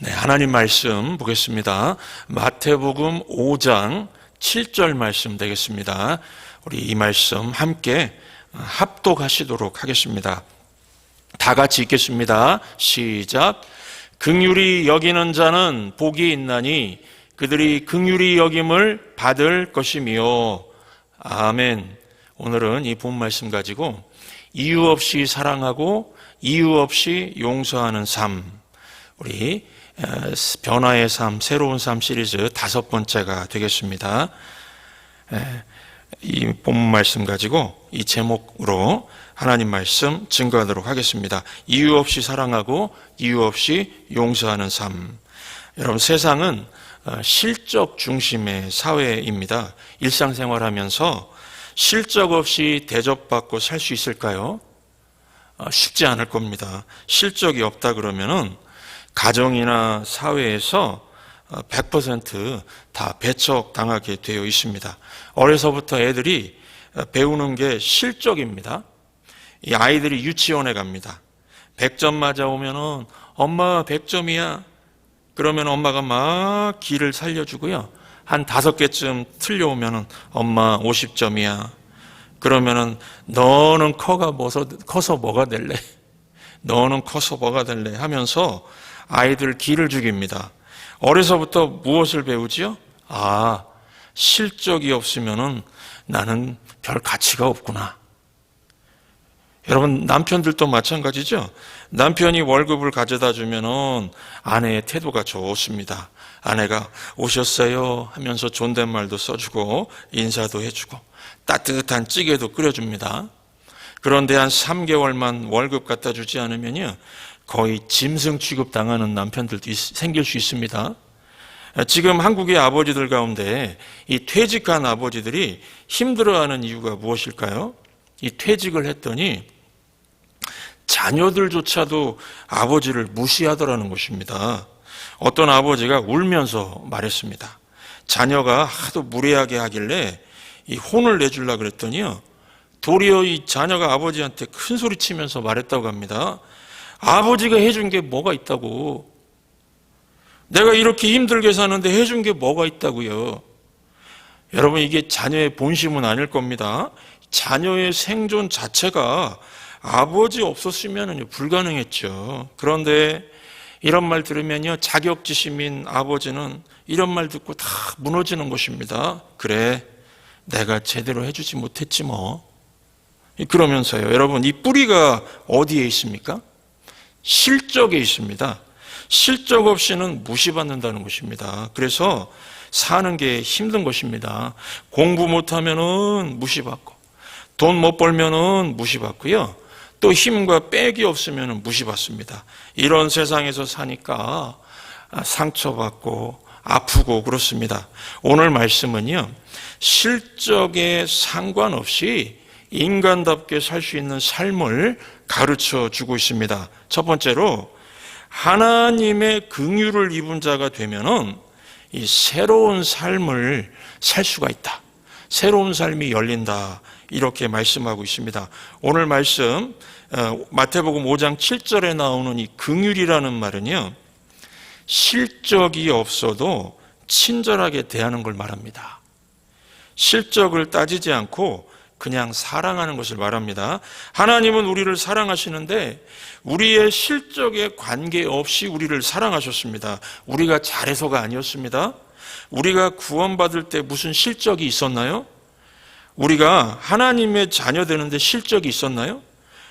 네, 하나님 말씀 보겠습니다. 마태복음 5장 7절 말씀 되겠습니다. 우리 이 말씀 함께 합독하시도록 하겠습니다. 다 같이 읽겠습니다. 시작. 긍휼히 여기는 자는 복이 있나니 그들이 긍휼히 여김을 받을 것이며. 아멘. 오늘은 이 본 말씀 가지고 이유 없이 사랑하고 이유 없이 용서하는 삶, 우리 변화의 삶, 새로운 삶 시리즈 5번째가 되겠습니다. 이 본문 말씀 가지고 이 제목으로 하나님 말씀 증거하도록 하겠습니다. 이유 없이 사랑하고 이유 없이 용서하는 삶. 여러분, 세상은 실적 중심의 사회입니다. 일상생활하면서 실적 없이 대접받고 살 수 있을까요? 쉽지 않을 겁니다. 실적이 없다 그러면은 가정이나 사회에서 100% 배척당하게 되어 있습니다. 어려서부터 애들이 배우는 게 실적입니다. 이 아이들이 유치원에 갑니다. 100점 맞아오면은 엄마 100점이야. 그러면 엄마가 막 기를 살려주고요. 한 5개쯤 틀려오면은 엄마 50점이야. 그러면은 너는 커서 뭐가 될래? 너는 커서 뭐가 될래? 하면서 아이들 기를 죽입니다. 어려서부터 무엇을 배우지요? 실적이 없으면은 나는 별 가치가 없구나. 여러분, 남편들도 마찬가지죠? 남편이 월급을 가져다 주면은 아내의 태도가 좋습니다. 아내가 오셨어요 하면서 존댓말도 써주고 인사도 해주고 따뜻한 찌개도 끓여줍니다. 그런데 한 3개월만 월급 갖다 주지 않으면요, 거의 짐승 취급 당하는 남편들도 생길 수 있습니다. 지금 한국의 아버지들 가운데 이 퇴직한 아버지들이 힘들어하는 이유가 무엇일까요? 이 퇴직을 했더니 자녀들조차도 아버지를 무시하더라는 것입니다. 어떤 아버지가 울면서 말했습니다. 자녀가 하도 무례하게 하길래 이 혼을 내주려고 그랬더니요, 도리어 이 자녀가 아버지한테 큰 소리 치면서 말했다고 합니다. 아버지가 해준 게 뭐가 있다고. 내가 이렇게 힘들게 사는데 해준 게 뭐가 있다고요. 여러분, 이게 자녀의 본심은 아닐 겁니다. 자녀의 생존 자체가 아버지 없었으면 불가능했죠. 그런데 이런 말 들으면요, 자격지심인 아버지는 이런 말 듣고 다 무너지는 것입니다. 그래, 내가 제대로 해주지 못했지 뭐. 그러면서요, 여러분, 이 뿌리가 어디에 있습니까? 실적에 있습니다. 실적 없이는 무시받는다는 것입니다. 그래서 사는 게 힘든 것입니다. 공부 못하면은 무시받고, 돈 못 벌면은 무시받고요, 또 힘과 빽이 없으면은 무시받습니다. 이런 세상에서 사니까 상처받고 아프고 그렇습니다. 오늘 말씀은요, 실적에 상관없이 인간답게 살 수 있는 삶을 가르쳐 주고 있습니다. 첫 번째로, 하나님의 긍휼을 입은 자가 되면은 이 새로운 삶을 살 수가 있다. 새로운 삶이 열린다. 이렇게 말씀하고 있습니다. 오늘 말씀 마태복음 5장 7절에 나오는 이 긍휼이라는 말은요, 실적이 없어도 친절하게 대하는 걸 말합니다. 실적을 따지지 않고 그냥 사랑하는 것을 말합니다. 하나님은 우리를 사랑하시는데 우리의 실적에 관계없이 우리를 사랑하셨습니다. 우리가 잘해서가 아니었습니다. 우리가 구원받을 때 무슨 실적이 있었나요? 우리가 하나님의 자녀 되는데 실적이 있었나요?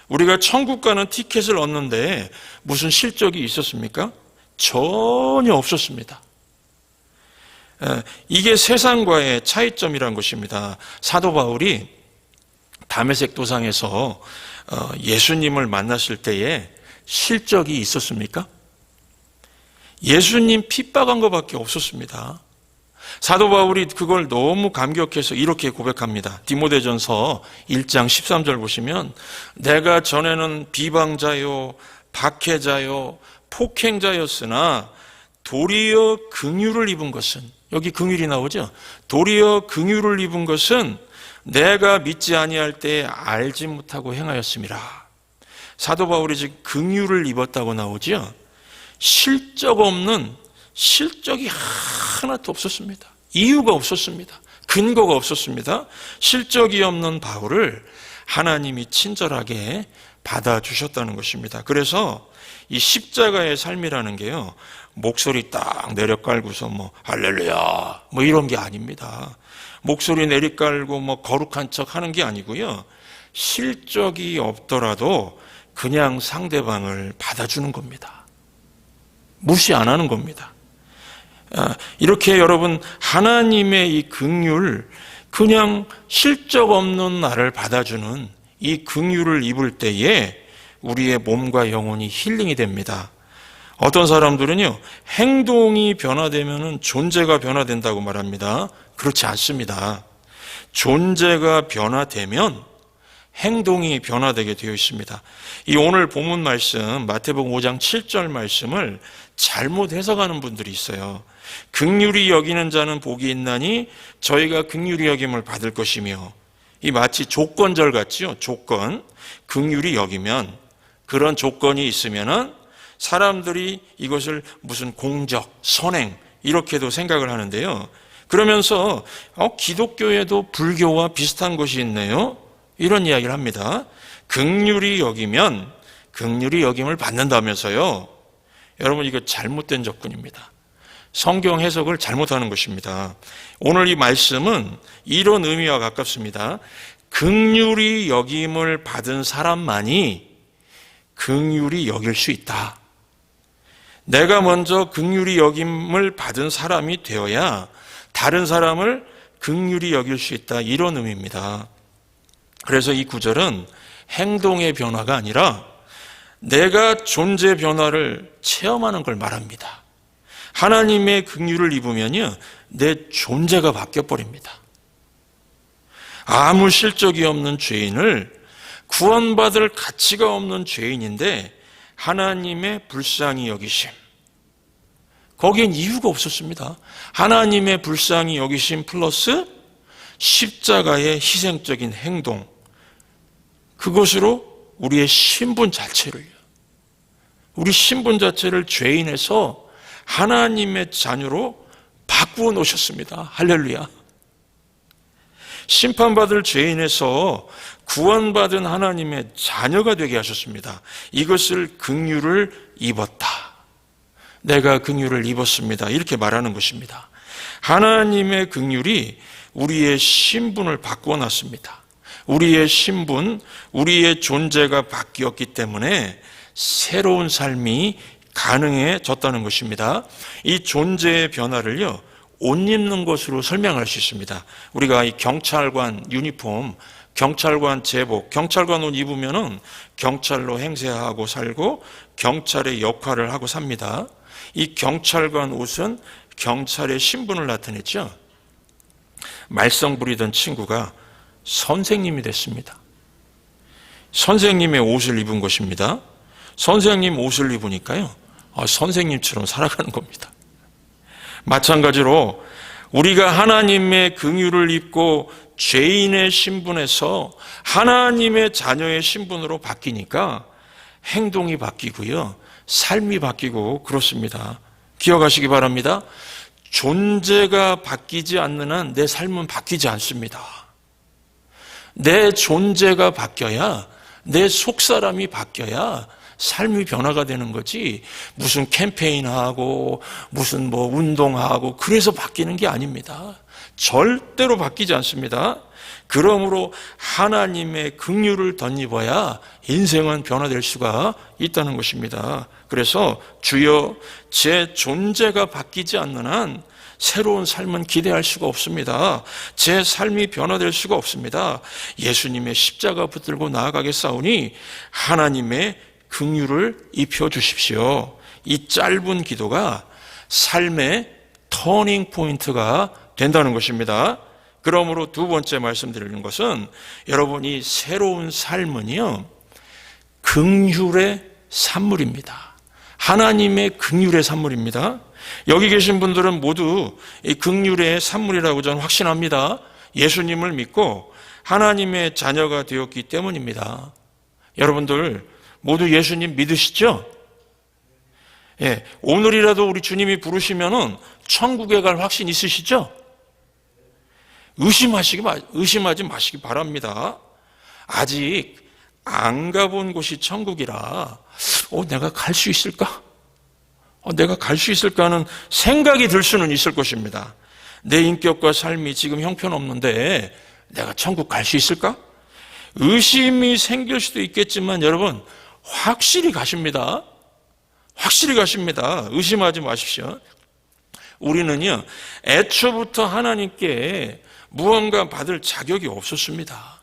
우리가 천국 가는 티켓을 얻는데 무슨 실적이 있었습니까? 전혀 없었습니다. 이게 세상과의 차이점이란 것입니다. 사도 바울이 다메섹 도상에서 예수님을 만났을 때에 실적이 있었습니까? 예수님 핍박한 것밖에 없었습니다. 사도 바울이 그걸 너무 감격해서 이렇게 고백합니다. 디모데전서 1장 13절 보시면, 내가 전에는 비방자요 박해자요 폭행자였으나 도리어 긍휼을 입은 것은, 여기 긍휼이 나오죠. 도리어 긍휼을 입은 것은 내가 믿지 아니할 때에 알지 못하고 행하였음이라. 사도 바울이 지금 긍휼을 입었다고 나오죠. 실적 없는 실적이 하나도 없었습니다. 이유가 없었습니다. 근거가 없었습니다. 실적이 없는 바울을 하나님이 친절하게 받아주셨다는 것입니다. 그래서 이 십자가의 삶이라는 게요, 목소리 딱 내려깔고서 할렐루야 이런 게 아닙니다. 목소리 내리깔고 거룩한 척 하는 게 아니고요, 실적이 없더라도 그냥 상대방을 받아주는 겁니다. 무시 안 하는 겁니다. 이렇게 여러분, 하나님의 이 긍휼, 그냥 실적 없는 나를 받아주는 이 긍휼을 입을 때에 우리의 몸과 영혼이 힐링이 됩니다. 어떤 사람들은요, 행동이 변화되면 존재가 변화된다고 말합니다. 그렇지 않습니다. 존재가 변화되면 행동이 변화되게 되어 있습니다. 이 오늘 본문 말씀, 마태복음 5장 7절 말씀을 잘못 해석하는 분들이 있어요. 긍휼히 여기는 자는 복이 있나니 저희가 긍휼히 여김을 받을 것이며, 이 마치 조건절 같지요. 조건, 긍휼히 여기면, 그런 조건이 있으면은 사람들이 이것을 무슨 공적, 선행 이렇게도 생각을 하는데요. 그러면서 기독교에도 불교와 비슷한 것이 있네요, 이런 이야기를 합니다. 긍휼히 여기면 긍휼히 여김을 받는다면서요. 여러분, 이거 잘못된 접근입니다. 성경 해석을 잘못하는 것입니다. 오늘 이 말씀은 이런 의미와 가깝습니다. 긍휼히 여김을 받은 사람만이 긍휼히 여길 수 있다. 내가 먼저 긍휼히 여김을 받은 사람이 되어야 다른 사람을 긍휼히 여길 수 있다, 이런 의미입니다. 그래서 이 구절은 행동의 변화가 아니라 내가 존재 변화를 체험하는 걸 말합니다. 하나님의 긍휼을 입으면요, 내 존재가 바뀌어버립니다. 아무 실적이 없는 죄인을 구원받을 가치가 없는 죄인인데 하나님의 불쌍히 여기심, 거기엔 이유가 없었습니다. 하나님의 불쌍히 여기심 플러스 십자가의 희생적인 행동, 그것으로 우리의 신분 자체를, 우리 신분 자체를 죄인에서 하나님의 자녀로 바꾸어 놓으셨습니다. 할렐루야. 심판받을 죄인에서 구원받은 하나님의 자녀가 되게 하셨습니다. 이것을 긍휼을 입었다. 내가 긍휼을 입었습니다. 이렇게 말하는 것입니다. 하나님의 긍휼이 우리의 신분을 바꾸어 놨습니다. 우리의 신분, 우리의 존재가 바뀌었기 때문에 새로운 삶이 가능해졌다는 것입니다. 이 존재의 변화를요, 옷 입는 것으로 설명할 수 있습니다. 우리가 이 경찰관 유니폼, 경찰관 제복, 경찰관 옷 입으면은 경찰로 행세하고 살고 경찰의 역할을 하고 삽니다. 이 경찰관 옷은 경찰의 신분을 나타냈죠. 말썽 부리던 친구가 선생님이 됐습니다. 선생님의 옷을 입은 것입니다. 선생님 옷을 입으니까요, 선생님처럼 살아가는 겁니다. 마찬가지로 우리가 하나님의 긍휼을 입고 죄인의 신분에서 하나님의 자녀의 신분으로 바뀌니까 행동이 바뀌고요, 삶이 바뀌고 그렇습니다. 기억하시기 바랍니다. 존재가 바뀌지 않는 한 내 삶은 바뀌지 않습니다. 내 존재가 바뀌어야, 내 속사람이 바뀌어야 삶이 변화가 되는 거지, 무슨 캠페인하고 무슨 운동하고 그래서 바뀌는 게 아닙니다. 절대로 바뀌지 않습니다. 그러므로 하나님의 긍휼을 덧입어야 인생은 변화될 수가 있다는 것입니다. 그래서 주여, 제 존재가 바뀌지 않는 한 새로운 삶은 기대할 수가 없습니다. 제 삶이 변화될 수가 없습니다. 예수님의 십자가 붙들고 나아가겠사오니 하나님의 긍휼을 입혀주십시오. 이 짧은 기도가 삶의 터닝 포인트가 된다는 것입니다. 그러므로 두 번째 말씀드리는 것은, 여러분이 새로운 삶은요, 긍휼의 산물입니다. 하나님의 긍휼의 산물입니다. 여기 계신 분들은 모두 이 긍휼의 산물이라고 저는 확신합니다. 예수님을 믿고 하나님의 자녀가 되었기 때문입니다. 여러분들 모두 예수님 믿으시죠? 오늘이라도 우리 주님이 부르시면은 천국에 갈 확신 있으시죠? 의심하지 마시기 바랍니다. 아직 안 가본 곳이 천국이라 내가 갈 수 있을까? 내가 갈 수 있을까 하는 생각이 들 수는 있을 것입니다. 내 인격과 삶이 지금 형편없는데 내가 천국 갈 수 있을까? 의심이 생길 수도 있겠지만 여러분 확실히 가십니다. 확실히 가십니다. 의심하지 마십시오. 우리는요 애초부터 하나님께 무언가 받을 자격이 없었습니다.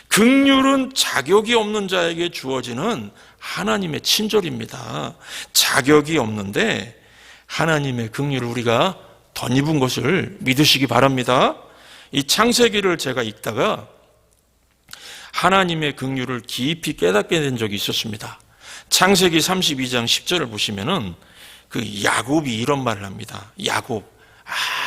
긍휼은 자격이 없는 자에게 주어지는 하나님의 친절입니다. 자격이 없는데 하나님의 긍휼을 우리가 덧입은 것을 믿으시기 바랍니다. 이 창세기를 제가 읽다가 하나님의 긍휼을 깊이 깨닫게 된 적이 있었습니다. 창세기 32장 10절을 보시면은 그 야곱이 이런 말을 합니다. 야곱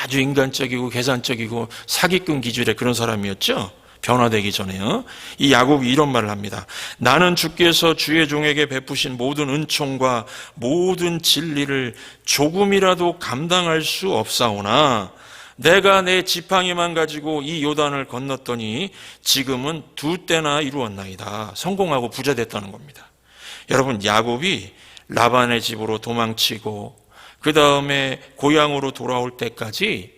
아주 인간적이고 계산적이고 사기꾼 기질의 그런 사람이었죠. 변화되기 전에요. 이 야곱이 이런 말을 합니다. 나는 주께서 주의 종에게 베푸신 모든 은총과 모든 진리를 조금이라도 감당할 수 없사오나 내가 내 지팡이만 가지고 이 요단을 건넜더니 지금은 2때나 이루었나이다. 성공하고 부자 됐다는 겁니다. 여러분 야곱이 라반의 집으로 도망치고 그 다음에 고향으로 돌아올 때까지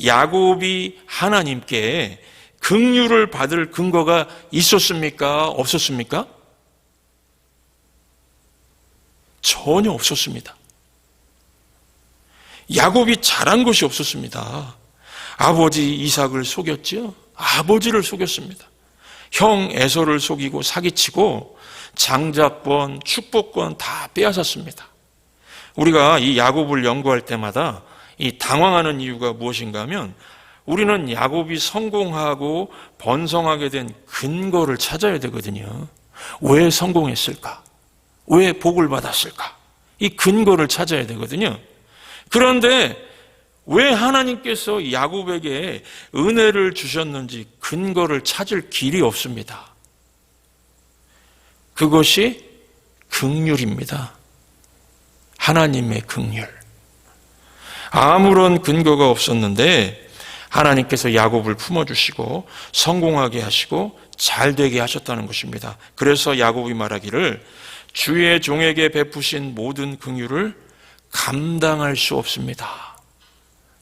야곱이 하나님께 긍휼을 받을 근거가 있었습니까? 없었습니까? 전혀 없었습니다. 야곱이 잘한 것이 없었습니다. 아버지 이삭을 속였죠. 아버지를 속였습니다. 형 에서를 속이고 사기치고 장자권, 축복권 다 빼앗았습니다. 우리가 이 야곱을 연구할 때마다 이 당황하는 이유가 무엇인가 하면 우리는 야곱이 성공하고 번성하게 된 근거를 찾아야 되거든요. 왜 성공했을까? 왜 복을 받았을까? 이 근거를 찾아야 되거든요. 그런데 왜 하나님께서 야곱에게 은혜를 주셨는지 근거를 찾을 길이 없습니다. 그것이 긍휼입니다. 하나님의 긍휼. 아무런 근거가 없었는데 하나님께서 야곱을 품어주시고 성공하게 하시고 잘되게 하셨다는 것입니다. 그래서 야곱이 말하기를 주의 종에게 베푸신 모든 긍휼을 감당할 수 없습니다.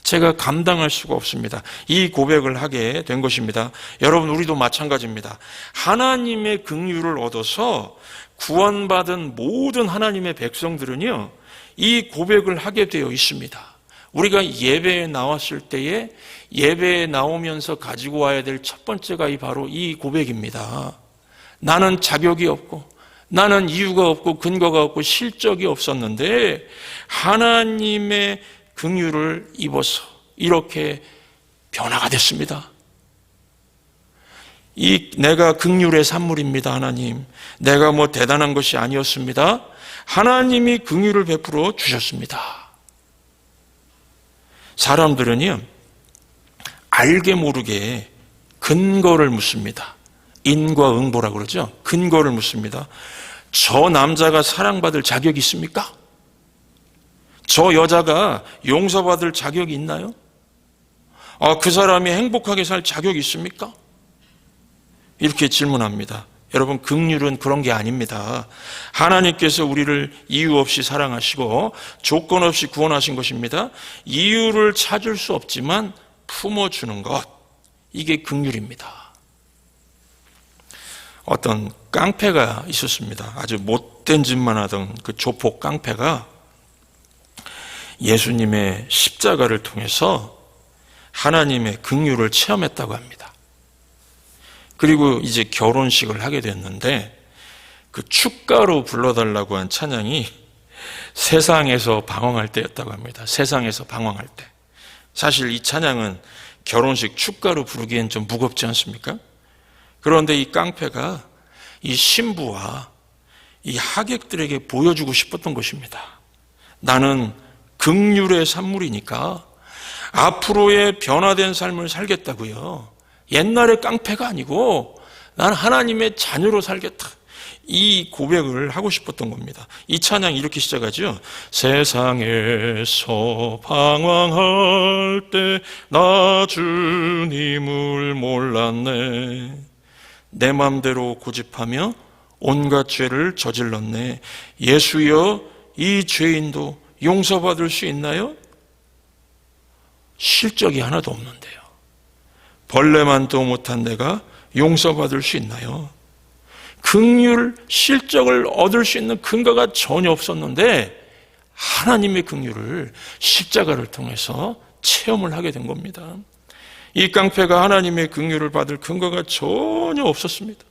제가 감당할 수가 없습니다. 이 고백을 하게 된 것입니다. 여러분 우리도 마찬가지입니다. 하나님의 긍휼을 얻어서 구원받은 모든 하나님의 백성들은요 이 고백을 하게 되어 있습니다. 우리가 예배에 나왔을 때에 예배에 나오면서 가지고 와야 될 첫 번째가 바로 이 고백입니다. 나는 자격이 없고 나는 이유가 없고 근거가 없고 실적이 없었는데 하나님의 긍휼을 입어서 이렇게 변화가 됐습니다. 내가 긍휼의 산물입니다. 하나님, 내가 뭐 대단한 것이 아니었습니다. 하나님이 긍휼을 베풀어 주셨습니다. 사람들은요 알게 모르게 근거를 묻습니다. 인과응보라고 그러죠. 근거를 묻습니다. 저 남자가 사랑받을 자격이 있습니까? 저 여자가 용서받을 자격이 있나요? 그 사람이 행복하게 살 자격이 있습니까? 이렇게 질문합니다. 여러분 긍휼은 그런 게 아닙니다. 하나님께서 우리를 이유 없이 사랑하시고 조건 없이 구원하신 것입니다. 이유를 찾을 수 없지만 품어주는 것, 이게 긍휼입니다. 어떤 깡패가 있었습니다. 아주 못된 짓만 하던 그 조폭 깡패가 예수님의 십자가를 통해서 하나님의 긍휼을 체험했다고 합니다. 그리고 이제 결혼식을 하게 됐는데 그 축가로 불러달라고 한 찬양이 세상에서 방황할 때였다고 합니다. 세상에서 방황할 때. 사실 이 찬양은 결혼식 축가로 부르기엔 좀 무겁지 않습니까? 그런데 이 깡패가 이 신부와 이 하객들에게 보여주고 싶었던 것입니다. 나는 긍휼의 산물이니까 앞으로의 변화된 삶을 살겠다고요. 옛날의 깡패가 아니고 난 하나님의 자녀로 살겠다. 이 고백을 하고 싶었던 겁니다. 이 찬양 이렇게 시작하죠. 세상에서 방황할 때 나 주님을 몰랐네. 내 맘대로 고집하며 온갖 죄를 저질렀네. 예수여, 이 죄인도 용서받을 수 있나요? 실적이 하나도 없는데요. 벌레만도 못한 내가 용서받을 수 있나요? 긍휼, 실적을 얻을 수 있는 근거가 전혀 없었는데 하나님의 긍휼을 십자가를 통해서 체험을 하게 된 겁니다. 이 깡패가 하나님의 긍휼을 받을 근거가 전혀 없었습니다.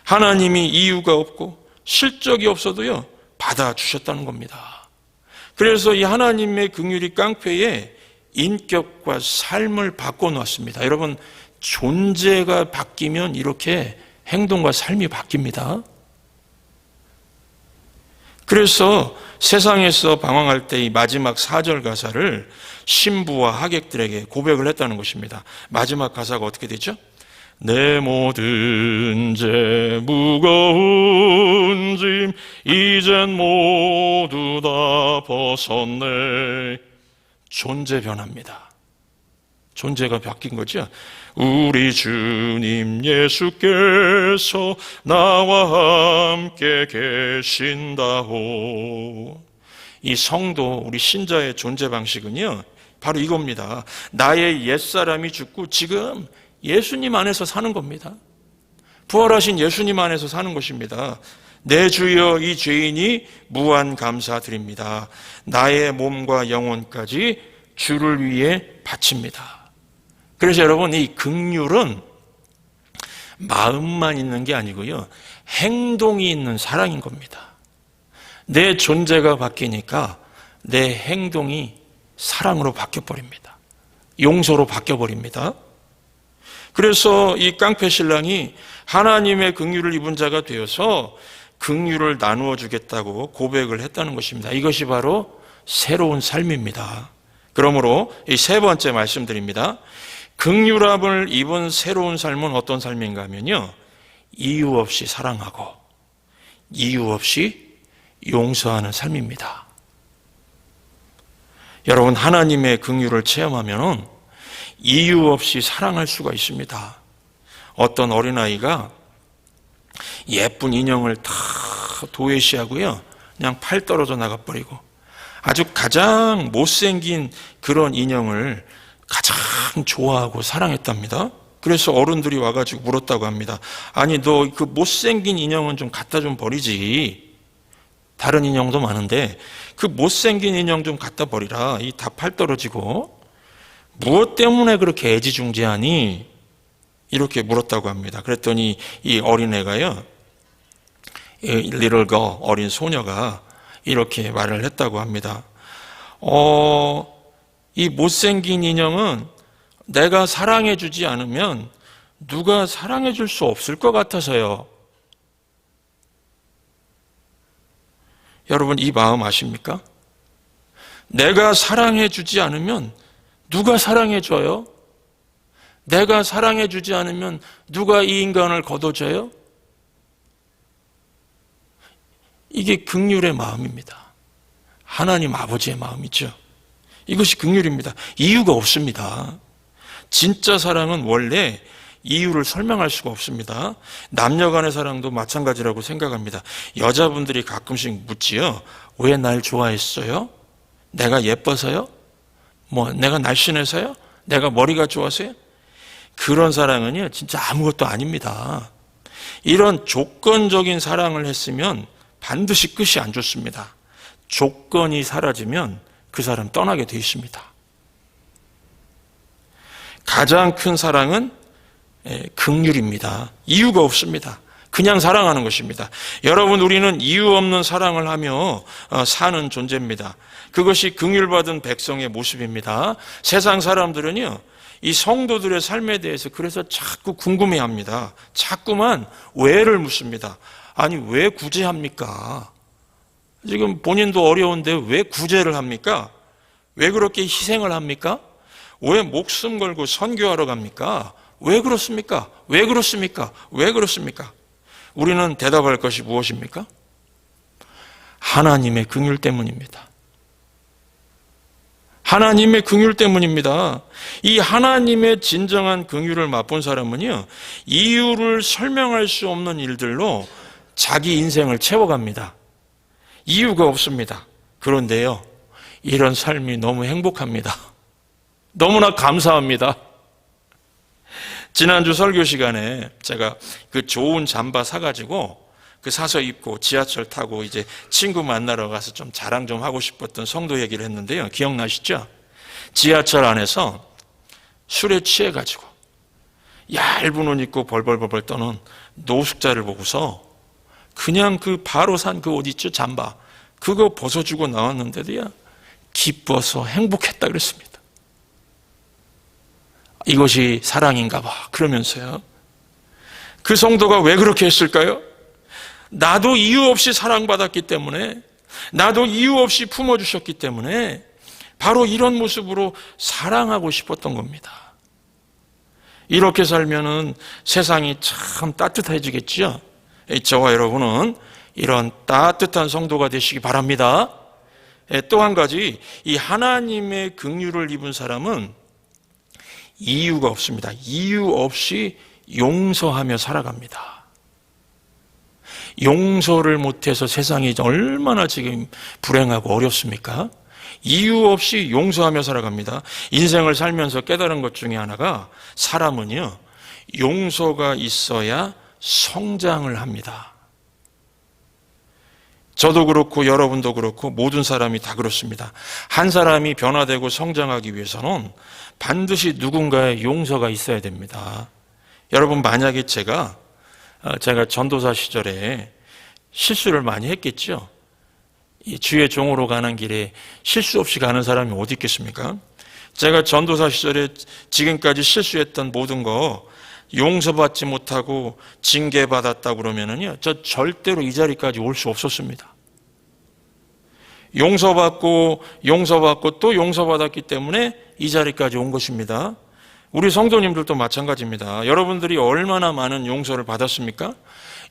하나님이 이유가 없고 실적이 없어도요, 받아주셨다는 겁니다. 그래서 이 하나님의 긍휼이 깡패의 인격과 삶을 바꿔놓았습니다. 여러분, 존재가 바뀌면 이렇게 행동과 삶이 바뀝니다. 그래서 세상에서 방황할 때 이 마지막 4절 가사를 신부와 하객들에게 고백을 했다는 것입니다. 마지막 가사가 어떻게 되죠? 내 모든 죄 무거운 짐 이젠 모두 다 벗었네. 존재 변합니다. 존재가 바뀐 거죠. 우리 주님 예수께서 나와 함께 계신다호. 이 성도, 우리 신자의 존재 방식은요, 바로 이겁니다. 나의 옛사람이 죽고 지금 예수님 안에서 사는 겁니다. 부활하신 예수님 안에서 사는 것입니다. 내 주여, 이 죄인이 무한 감사드립니다. 나의 몸과 영혼까지 주를 위해 바칩니다. 그래서 여러분, 이 긍휼은 마음만 있는 게 아니고요, 행동이 있는 사랑인 겁니다. 내 존재가 바뀌니까 내 행동이 사랑으로 바뀌어버립니다. 용서로 바뀌어버립니다. 그래서 이 깡패 신랑이 하나님의 긍휼을 입은 자가 되어서 긍휼을 나누어 주겠다고 고백을 했다는 것입니다. 이것이 바로 새로운 삶입니다. 그러므로 이 세 번째 말씀드립니다. 긍휼함을 입은 새로운 삶은 어떤 삶인가 하면요, 이유 없이 사랑하고 이유 없이 용서하는 삶입니다. 여러분, 하나님의 긍휼을 체험하면 이유 없이 사랑할 수가 있습니다. 어떤 어린아이가 예쁜 인형을 다 도외시하고요, 그냥 팔 떨어져 나가버리고 아주 가장 못생긴 그런 인형을 가장 좋아하고 사랑했답니다. 그래서 어른들이 와가지고 물었다고 합니다. 아니, 너 그 못생긴 인형은 좀 갖다 좀 버리지. 다른 인형도 많은데 그 못생긴 인형 좀 갖다 버리라. 이 다 팔 떨어지고. 무엇 때문에 그렇게 애지중지하니? 이렇게 물었다고 합니다. 그랬더니 이 어린애가요, little girl, 어린 소녀가 이렇게 말을 했다고 합니다. 이 못생긴 인형은 내가 사랑해 주지 않으면 누가 사랑해 줄 수 없을 것 같아서요. 여러분, 이 마음 아십니까? 내가 사랑해 주지 않으면 누가 사랑해 줘요? 내가 사랑해 주지 않으면 누가 이 인간을 거둬줘요? 이게 긍휼의 마음입니다. 하나님 아버지의 마음이죠. 이것이 긍휼입니다. 이유가 없습니다. 진짜 사랑은 원래 이유를 설명할 수가 없습니다. 남녀 간의 사랑도 마찬가지라고 생각합니다. 여자분들이 가끔씩 묻지요. 왜 날 좋아했어요? 내가 예뻐서요? 내가 날씬해서요? 내가 머리가 좋아서요? 그런 사랑은요, 진짜 아무것도 아닙니다. 이런 조건적인 사랑을 했으면 반드시 끝이 안 좋습니다. 조건이 사라지면 그 사람 떠나게 돼 있습니다. 가장 큰 사랑은 긍휼입니다. 이유가 없습니다. 그냥 사랑하는 것입니다. 여러분, 우리는 이유 없는 사랑을 하며 사는 존재입니다. 그것이 긍휼받은 백성의 모습입니다. 세상 사람들은요, 이 성도들의 삶에 대해서 그래서 자꾸 궁금해합니다. 자꾸만 왜를 묻습니다. 아니, 왜 구제합니까? 지금 본인도 어려운데 왜 구제를 합니까? 왜 그렇게 희생을 합니까? 왜 목숨 걸고 선교하러 갑니까? 왜 그렇습니까? 왜 그렇습니까? 왜 그렇습니까? 우리는 대답할 것이 무엇입니까? 하나님의 긍휼 때문입니다. 하나님의 긍휼 때문입니다. 이 하나님의 진정한 긍휼을 맛본 사람은요, 이유를 설명할 수 없는 일들로 자기 인생을 채워갑니다. 이유가 없습니다. 그런데요, 이런 삶이 너무 행복합니다. 너무나 감사합니다. 지난주 설교 시간에 제가 그 좋은 잠바 사가지고 사서 입고 지하철 타고 이제 친구 만나러 가서 좀 자랑 좀 하고 싶었던 성도 얘기를 했는데요. 기억나시죠? 지하철 안에서 술에 취해가지고 얇은 옷 입고 벌벌벌벌 떠는 노숙자를 보고서 그냥 바로 산 그 옷 있죠? 잠바. 그거 벗어주고 나왔는데도요, 기뻐서 행복했다 그랬습니다. 이것이 사랑인가 봐. 그러면서요. 그 성도가 왜 그렇게 했을까요? 나도 이유 없이 사랑받았기 때문에, 나도 이유 없이 품어주셨기 때문에 바로 이런 모습으로 사랑하고 싶었던 겁니다. 이렇게 살면은 세상이 참 따뜻해지겠죠? 저와 여러분은 이런 따뜻한 성도가 되시기 바랍니다. 또 한 가지, 이 하나님의 긍휼을 입은 사람은 이유가 없습니다. 이유 없이 용서하며 살아갑니다. 용서를 못해서 세상이 얼마나 지금 불행하고 어렵습니까? 이유 없이 용서하며 살아갑니다. 인생을 살면서 깨달은 것 중에 하나가, 사람은요, 용서가 있어야 성장을 합니다. 저도 그렇고 여러분도 그렇고 모든 사람이 다 그렇습니다. 한 사람이 변화되고 성장하기 위해서는 반드시 누군가의 용서가 있어야 됩니다. 여러분, 만약에 제가 전도사 시절에 실수를 많이 했겠죠. 이 주의 종으로 가는 길에 실수 없이 가는 사람이 어디 있겠습니까? 제가 전도사 시절에 지금까지 실수했던 모든 거 용서받지 못하고 징계받았다 그러면은요, 저 절대로 이 자리까지 올 수 없었습니다. 용서받고 또 용서받았기 때문에 이 자리까지 온 것입니다. 우리 성도님들도 마찬가지입니다. 여러분들이 얼마나 많은 용서를 받았습니까?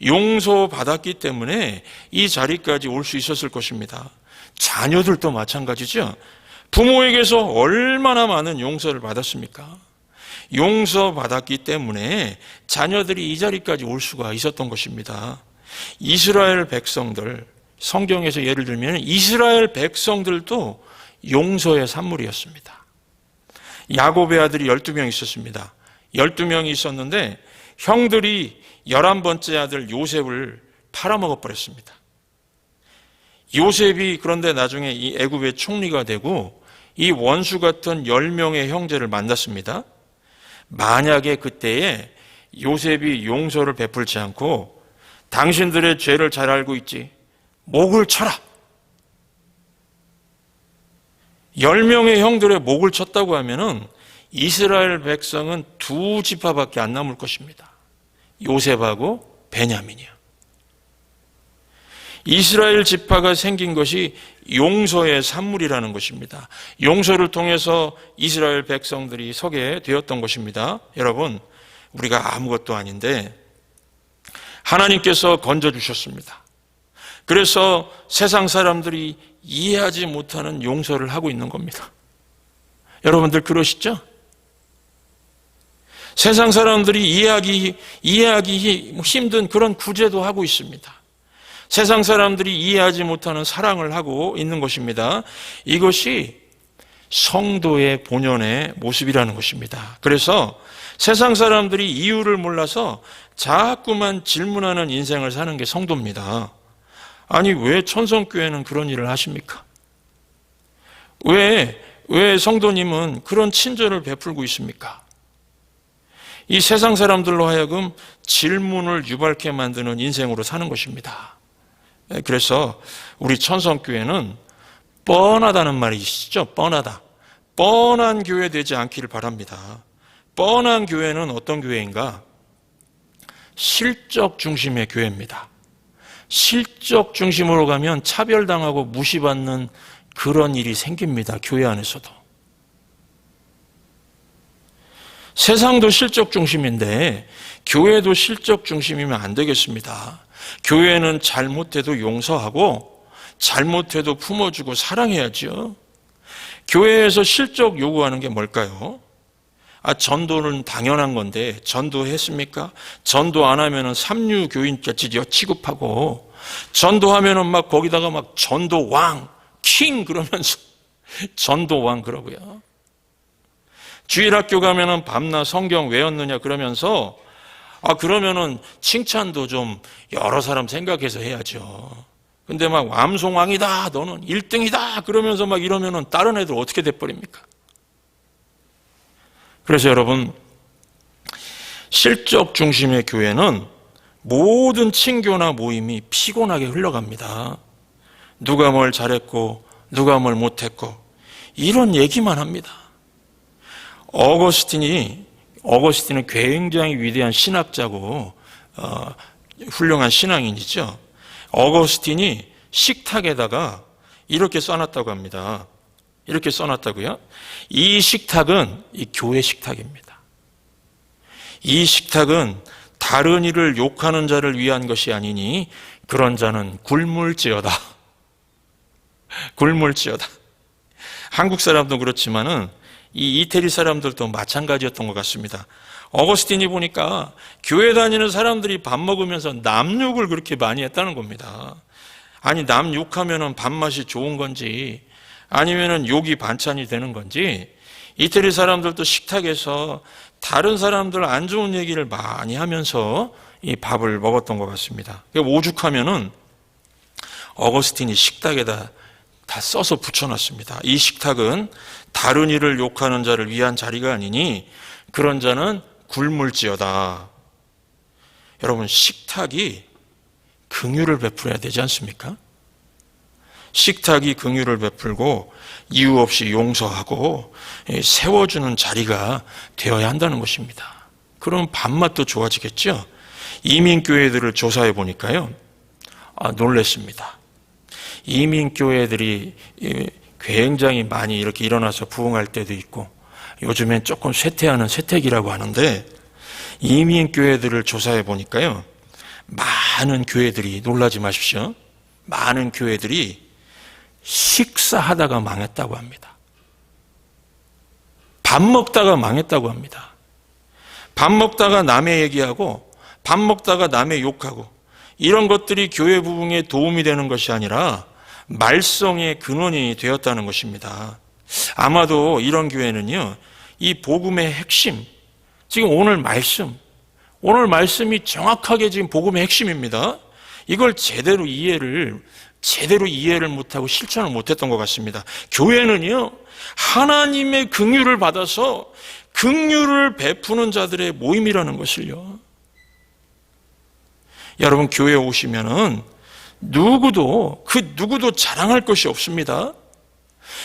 용서받았기 때문에 이 자리까지 올 수 있었을 것입니다. 자녀들도 마찬가지죠. 부모에게서 얼마나 많은 용서를 받았습니까? 용서받았기 때문에 자녀들이 이 자리까지 올 수가 있었던 것입니다. 이스라엘 백성들, 성경에서 예를 들면 이스라엘 백성들도 용서의 산물이었습니다. 야곱의 아들이 12명 있었습니다. 12명이 있었는데 형들이 11번째 아들 요셉을 팔아먹어 버렸습니다. 요셉이 그런데 나중에 이 애굽의 총리가 되고 이 원수 같은 10명의 형제를 만났습니다. 만약에 그때에 요셉이 용서를 베풀지 않고 당신들의 죄를 잘 알고 있지, 목을 쳐라. 10명의 형들의 목을 쳤다고 하면은 이스라엘 백성은 2지파밖에 안 남을 것입니다. 요셉하고 베냐민이요. 이스라엘 지파가 생긴 것이 용서의 산물이라는 것입니다. 용서를 통해서 이스라엘 백성들이 서게 되었던 것입니다. 여러분, 우리가 아무것도 아닌데 하나님께서 건져주셨습니다. 그래서 세상 사람들이 이해하지 못하는 용서를 하고 있는 겁니다. 여러분들 그러시죠? 세상 사람들이 이해하기 힘든 그런 구제도 하고 있습니다. 세상 사람들이 이해하지 못하는 사랑을 하고 있는 것입니다. 이것이 성도의 본연의 모습이라는 것입니다. 그래서 세상 사람들이 이유를 몰라서 자꾸만 질문하는 인생을 사는 게 성도입니다. 아니, 왜 천성교회는 그런 일을 하십니까? 왜 성도님은 그런 친절을 베풀고 있습니까? 이 세상 사람들로 하여금 질문을 유발케 만드는 인생으로 사는 것입니다. 그래서 우리 천성교회는 뻔하다는 말이시죠? 뻔하다. 뻔한 교회 되지 않기를 바랍니다. 뻔한 교회는 어떤 교회인가? 실적 중심의 교회입니다. 실적 중심으로 가면 차별당하고 무시받는 그런 일이 생깁니다. 교회 안에서도. 세상도 실적 중심인데 교회도 실적 중심이면 안 되겠습니다. 교회는 잘못해도 용서하고 잘못해도 품어주고 사랑해야죠. 교회에서 실적 요구하는 게 뭘까요? 전도는 당연한 건데 전도했습니까? 전도 안 하면은 삼류교인같이 취급하고, 전도하면은 막 거기다가 막 전도왕, 킹 그러면서 전도왕 그러고요. 주일학교 가면은 밤낮 성경 외웠느냐 그러면서 그러면은 칭찬도 좀 여러 사람 생각해서 해야죠. 근데 막 암송왕이다, 너는 1등이다 그러면서 막 이러면은 다른 애들 어떻게 돼버립니까? 그래서 여러분, 실적 중심의 교회는 모든 친교나 모임이 피곤하게 흘러갑니다. 누가 뭘 잘했고 누가 뭘 못했고 이런 얘기만 합니다. 어거스틴은 굉장히 위대한 신학자고 훌륭한 신앙인이죠. 어거스틴이 식탁에다가 이렇게 써놨다고 합니다. 이렇게 써놨다고요? 이 식탁은 이 교회 식탁입니다. 이 식탁은 다른 이를 욕하는 자를 위한 것이 아니니 그런 자는 굶을지어다. 굶을지어다. 한국 사람도 그렇지만은 이 이태리 사람들도 마찬가지였던 것 같습니다. 어거스틴이 보니까 교회 다니는 사람들이 밥 먹으면서 남 욕을 그렇게 많이 했다는 겁니다. 아니, 남 욕하면은 밥맛이 좋은 건지 아니면은 욕이 반찬이 되는 건지, 이태리 사람들도 식탁에서 다른 사람들 안 좋은 얘기를 많이 하면서 이 밥을 먹었던 것 같습니다. 오죽하면은 어거스틴이 식탁에다 다 써서 붙여놨습니다. 이 식탁은 다른 이를 욕하는 자를 위한 자리가 아니니 그런 자는 굶을지어다. 여러분, 식탁이 긍휼을 베풀어야 되지 않습니까? 식탁이 긍휼을 베풀고 이유 없이 용서하고 세워주는 자리가 되어야 한다는 것입니다. 그럼 밥맛도 좋아지겠죠? 이민교회들을 조사해 보니까요, 놀랐습니다. 이민교회들이 굉장히 많이 이렇게 일어나서 부흥할 때도 있고, 요즘엔 조금 쇠퇴하는 쇠퇴기라고 하는데, 이민교회들을 조사해 보니까요, 많은 교회들이, 놀라지 마십시오, 많은 교회들이 식사하다가 망했다고 합니다. 밥 먹다가 망했다고 합니다. 밥 먹다가 남의 얘기하고 밥 먹다가 남의 욕하고 이런 것들이 교회 부흥에 도움이 되는 것이 아니라 말썽의 근원이 되었다는 것입니다. 아마도 이런 교회는요, 이 복음의 핵심, 지금 오늘 말씀이 정확하게 지금 복음의 핵심입니다. 이걸 제대로 이해를 못하고 실천을 못했던 것 같습니다. 교회는요, 하나님의 긍휼을 받아서 긍휼을 베푸는 자들의 모임이라는 것을요. 여러분, 교회에 오시면은 누구도 자랑할 것이 없습니다.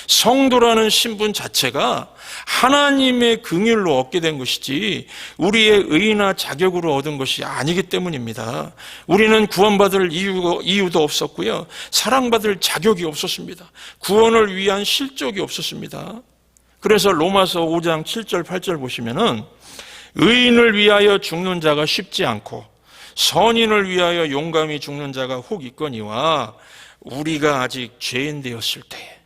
성도라는 신분 자체가 하나님의 긍휼로 얻게 된 것이지 우리의 의나 자격으로 얻은 것이 아니기 때문입니다. 우리는 구원받을 이유도 없었고요, 사랑받을 자격이 없었습니다. 구원을 위한 실적이 없었습니다. 그래서 로마서 5장 7절 8절 보시면은 의인을 위하여 죽는 자가 쉽지 않고 선인을 위하여 용감히 죽는 자가 혹 있거니와 우리가 아직 죄인 되었을 때,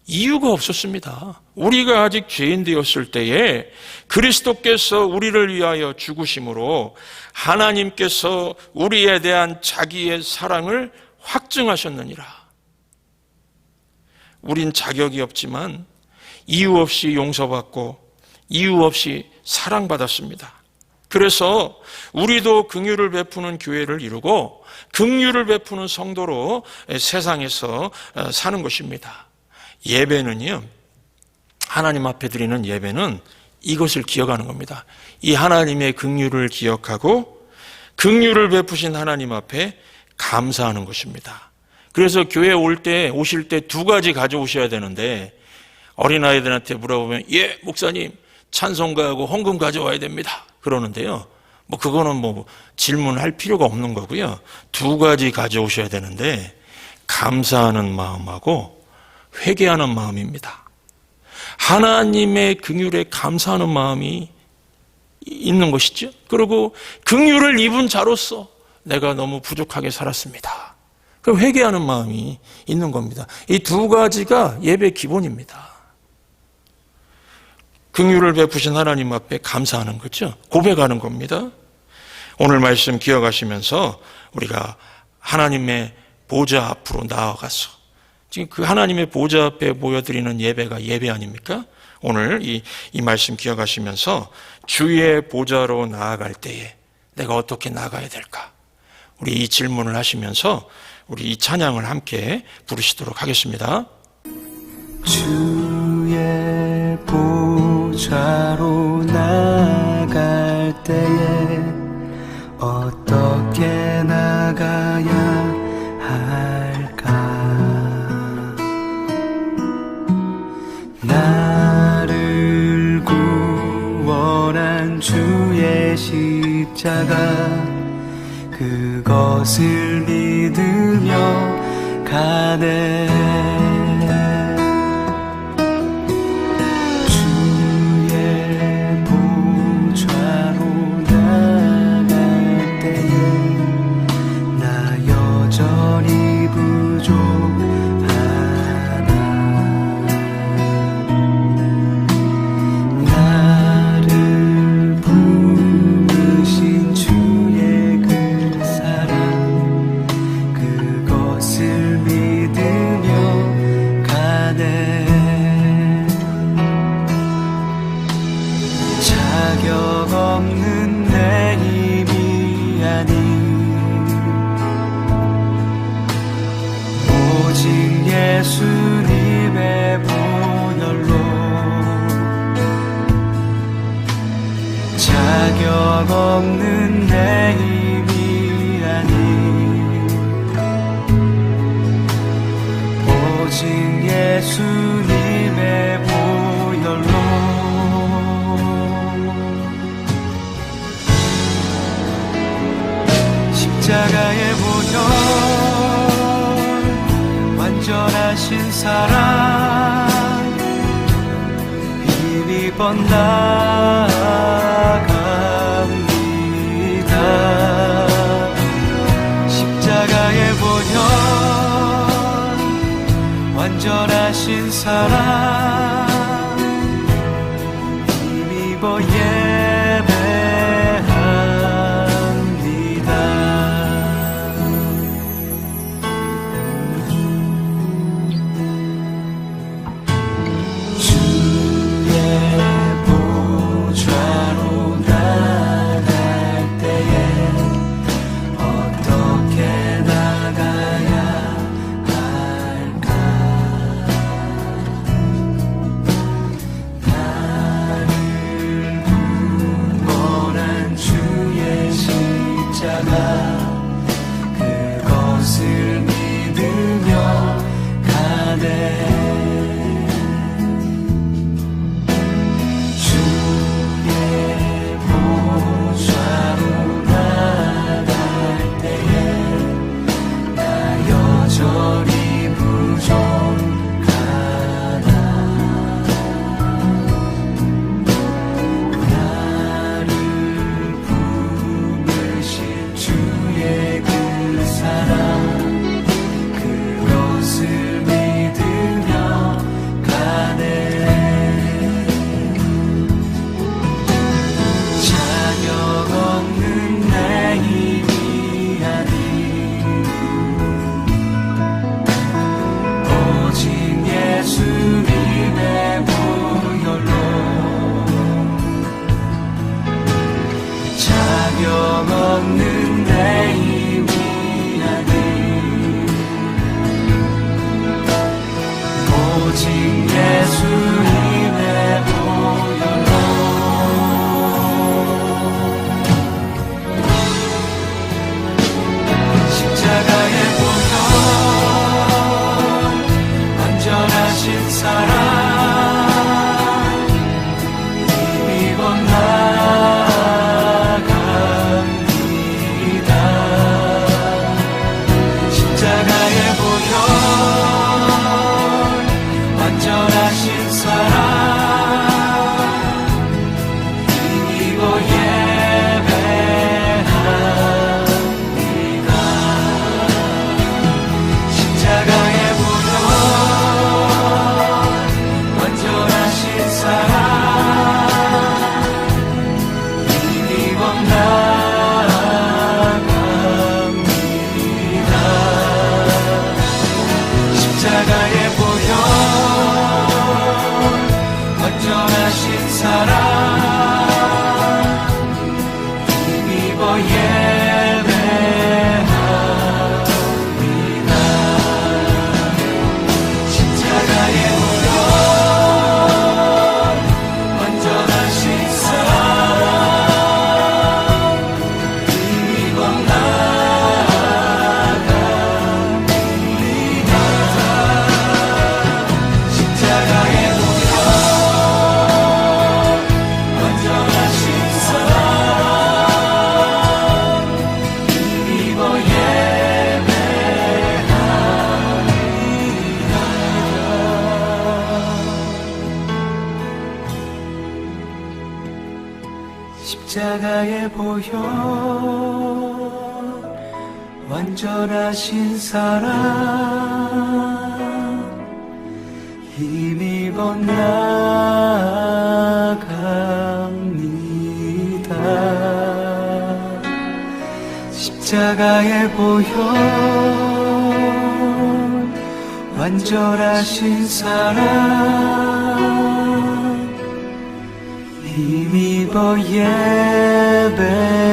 이유가 없었습니다. 우리가 아직 죄인 되었을 때에 그리스도께서 우리를 위하여 죽으심으로 하나님께서 우리에 대한 자기의 사랑을 확증하셨느니라. 우린 자격이 없지만 이유 없이 용서받고 이유 없이 사랑받았습니다. 그래서 우리도 긍휼을 베푸는 교회를 이루고 긍휼을 베푸는 성도로 세상에서 사는 것입니다. 예배는요, 하나님 앞에 드리는 예배는 이것을 기억하는 겁니다. 이 하나님의 긍휼을 기억하고 긍휼을 베푸신 하나님 앞에 감사하는 것입니다. 그래서 교회 오실 때 두 가지 가져오셔야 되는데, 어린아이들한테 물어보면 예, 목사님 찬송가하고 헌금 가져와야 됩니다 그러는데요, 그거는 질문할 필요가 없는 거고요. 두 가지 가져오셔야 되는데, 감사하는 마음하고 회개하는 마음입니다. 하나님의 긍휼에 감사하는 마음이 있는 것이죠. 그리고 긍휼을 입은 자로서 내가 너무 부족하게 살았습니다. 그럼 회개하는 마음이 있는 겁니다. 이 두 가지가 예배 기본입니다. 긍휼을 베푸신 하나님 앞에 감사하는 거죠. 고백하는 겁니다. 오늘 말씀 기억하시면서 우리가 하나님의 보좌 앞으로 나아가서 지금 그 하나님의 보좌 앞에 모여드리는 예배가 예배 아닙니까? 오늘 이 말씀 기억하시면서 주의 보좌로 나아갈 때에 내가 어떻게 나가야 될까? 우리 이 질문을 하시면서 우리 이 찬양을 함께 부르시도록 하겠습니다. 주의 보좌로 나아갈 때에 어떻게 나가야 할까? 나를 구원한 주의 십자가 그것을 믿으며 가네. 주의 보좌로 나갈 때에 나 여전히 부족하나. 나를 부르신 주의 그 사랑 그것을 믿으며 가네. 자격 없는 내 힘이 아닌 오직 예수님의 보혈로 자격 없는 내 힘이 아닌 오직 예수님의 보혈로 십자가의 보혈 완전하신 사랑 힘입어 나아갑니다. 십자가의 보혈 완전하신 사랑 힘입어 그것을 믿으며 가네. 주의 보좌로 나갈 때에 나 여전히 부족하나. 나를 부르신 주의 그 사랑 그것을 믿으며 가네. 자격 없는 내 힘이 아닌 오직 예수님의 보혈로 자격 없는 내 힘이 아닌 오직 예수님의 보혈로 십자가의 보혈 완전하신 사랑 힘입어 나아갑니다. 십자가의 보혈 완전하신 사랑 십자가의 보혈 완전하신 사랑 힘입어 십자가의 보혈 완전하신 사랑 힘입어 나갑니다. 십자가의 보혈 완전하신 사랑 힘입어 예배